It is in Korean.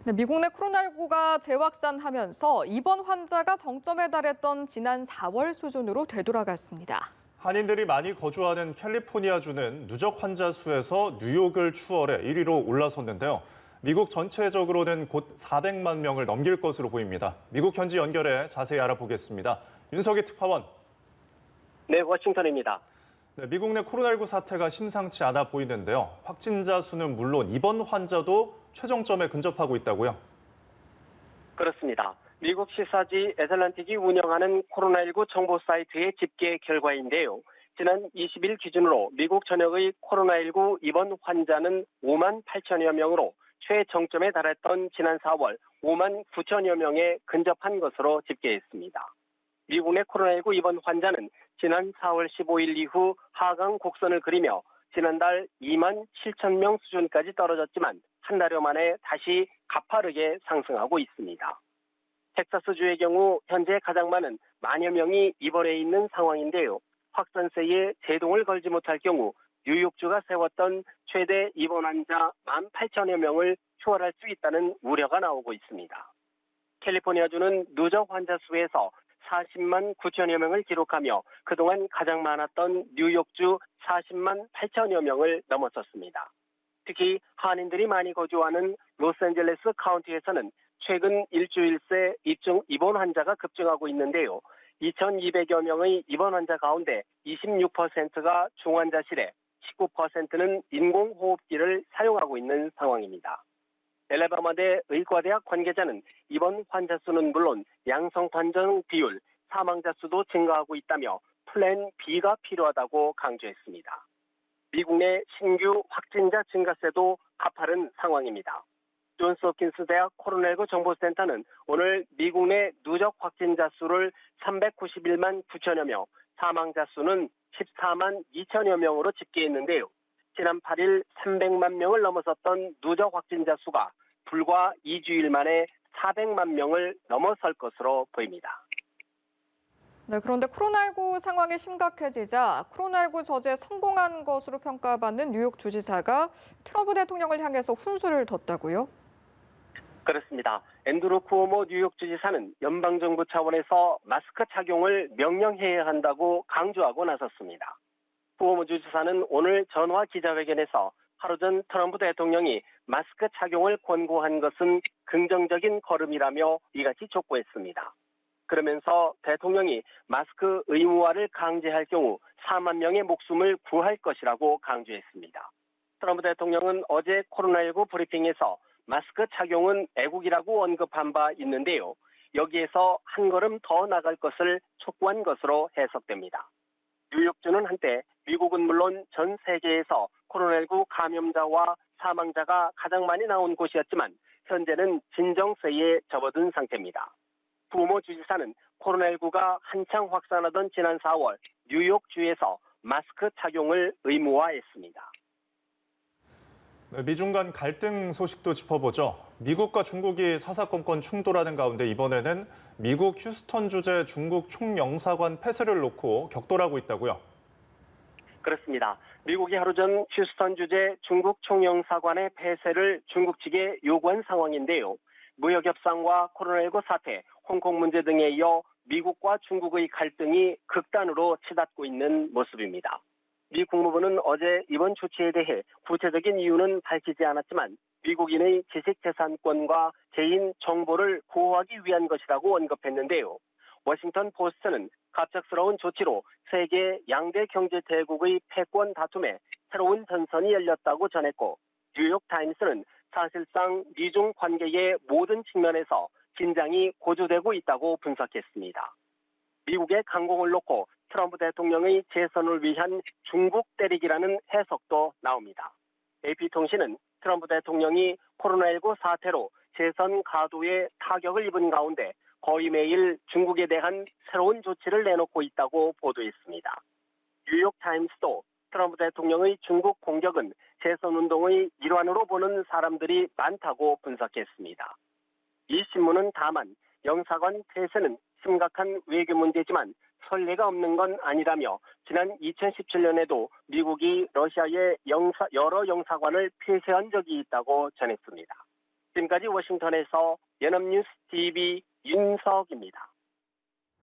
네, 미국 내 코로나19가 재확산하면서 입원 환자가 정점에 달했던 지난 4월 수준으로 되돌아갔습니다. 한인들이 많이 거주하는 캘리포니아주는 누적 환자 수에서 뉴욕을 추월해 1위로 올라섰는데요. 미국 전체적으로는 곧 400만 명을 넘길 것으로 보입니다. 미국 현지 연결해 자세히 알아보겠습니다. 윤석희 특파원. 네, 워싱턴입니다. 네, 미국 내 코로나19 사태가 심상치 않아 보이는데요. 확진자 수는 물론 입원 환자도 최정점에 근접하고 있다고요? 그렇습니다. 미국 시사지 애틀란틱이 운영하는 코로나19 정보 사이트의 집계 결과인데요. 지난 20일 기준으로 미국 전역의 코로나19 입원 환자는 5만 8천여 명으로 최정점에 달했던 지난 4월 5만 9천여 명에 근접한 것으로 집계했습니다. 미국 내 코로나19 입원 환자는 지난 4월 15일 이후 하강 곡선을 그리며 지난달 2만 7천 명 수준까지 떨어졌지만 한 달여 만에 다시 가파르게 상승하고 있습니다. 텍사스주의 경우 현재 가장 많은 만여 명이 입원해 있는 상황인데요. 확산세에 제동을 걸지 못할 경우 뉴욕주가 세웠던 최대 입원 환자 1만 8천여 명을 초월할 수 있다는 우려가 나오고 있습니다. 캘리포니아주는 누적 환자 수에서 40만 9천여 명을 기록하며 그동안 가장 많았던 뉴욕주 40만 8천여 명을 넘어섰습니다. 특히 한인들이 많이 거주하는 로스앤젤레스 카운티에서는 최근 일주일 새 입원 환자가 급증하고 있는데요. 2,200여 명의 입원 환자 가운데 26%가 중환자실에 19%는 인공호흡기를 사용하고 있는 상황입니다. 엘레바마대 의과대학 관계자는 입원 환자 수는 물론 양성 판정 비율, 사망자 수도 증가하고 있다며 플랜 B가 필요하다고 강조했습니다. 미국 내 신규 확진자 증가세도 가파른 상황입니다. 존스 홉킨스 대학 코로나19 정보센터는 오늘 미국 내 누적 확진자 수를 391만 9천여 명, 사망자 수는 14만 2천여 명으로 집계했는데요. 지난 8일 300만 명을 넘어섰던 누적 확진자 수가 불과 2주일 만에 400만 명을 넘어설 것으로 보입니다. 네, 그런데 코로나19 상황이 심각해지자 코로나19 저지에 성공한 것으로 평가받는 뉴욕 주지사가 트럼프 대통령을 향해서 훈수를 뒀다고요? 그렇습니다. 앤드루 쿠오모 뉴욕 주지사는 연방정부 차원에서 마스크 착용을 명령해야 한다고 강조하고 나섰습니다. 쿠오모 주지사는 오늘 전화 기자회견에서 하루 전 트럼프 대통령이 마스크 착용을 권고한 것은 긍정적인 걸음이라며 이같이 촉구했습니다. 그러면서 대통령이 마스크 의무화를 강제할 경우 4만 명의 목숨을 구할 것이라고 강조했습니다. 트럼프 대통령은 어제 코로나19 브리핑에서 마스크 착용은 애국이라고 언급한 바 있는데요. 여기에서 한 걸음 더 나갈 것을 촉구한 것으로 해석됩니다. 뉴욕주는 한때 미국은 물론 전 세계에서 코로나19 감염자와 사망자가 가장 많이 나온 곳이었지만 현재는 진정세에 접어든 상태입니다. 쿠오모 주지사는 코로나19가 한창 확산하던 지난 4월 뉴욕주에서 마스크 착용을 의무화했습니다. 미중 간 갈등 소식도 짚어보죠. 미국과 중국이 사사건건 충돌하는 가운데 이번에는 미국 휴스턴 주재 중국 총영사관 폐쇄를 놓고 격돌하고 있다고요? 그렇습니다. 미국이 하루 전 휴스턴 주재 중국 총영사관의 폐쇄를 중국 측에 요구한 상황인데요. 무역 협상과 코로나19 사태, 홍콩 문제 등에 이어 미국과 중국의 갈등이 극단으로 치닫고 있는 모습입니다. 미 국무부는 어제 이번 조치에 대해 구체적인 이유는 밝히지 않았지만 미국인의 지식재산권과 개인 정보를 보호하기 위한 것이라고 언급했는데요. 워싱턴 포스트는 갑작스러운 조치로 세계 양대 경제 대국의 패권 다툼에 새로운 전선이 열렸다고 전했고 뉴욕 타임스는 사실상 미중 관계의 모든 측면에서 긴장이 고조되고 있다고 분석했습니다. 미국의 강공을 놓고 트럼프 대통령의 재선을 위한 중국 때리기라는 해석도 나옵니다. AP통신은 트럼프 대통령이 코로나19 사태로 재선 가도에 타격을 입은 가운데 거의 매일 중국에 대한 새로운 조치를 내놓고 있다고 보도했습니다. 뉴욕타임스도 트럼프 대통령의 중국 공격은 재선운동의 일환으로 보는 사람들이 많다고 분석했습니다. 이 신문은 다만 영사관 폐쇄는 심각한 외교 문제지만 선례가 없는 건 아니라며 지난 2017년에도 미국이 러시아의 여러 영사관을 폐쇄한 적이 있다고 전했습니다. 지금까지 워싱턴에서 연합뉴스 TV 윤석입니다.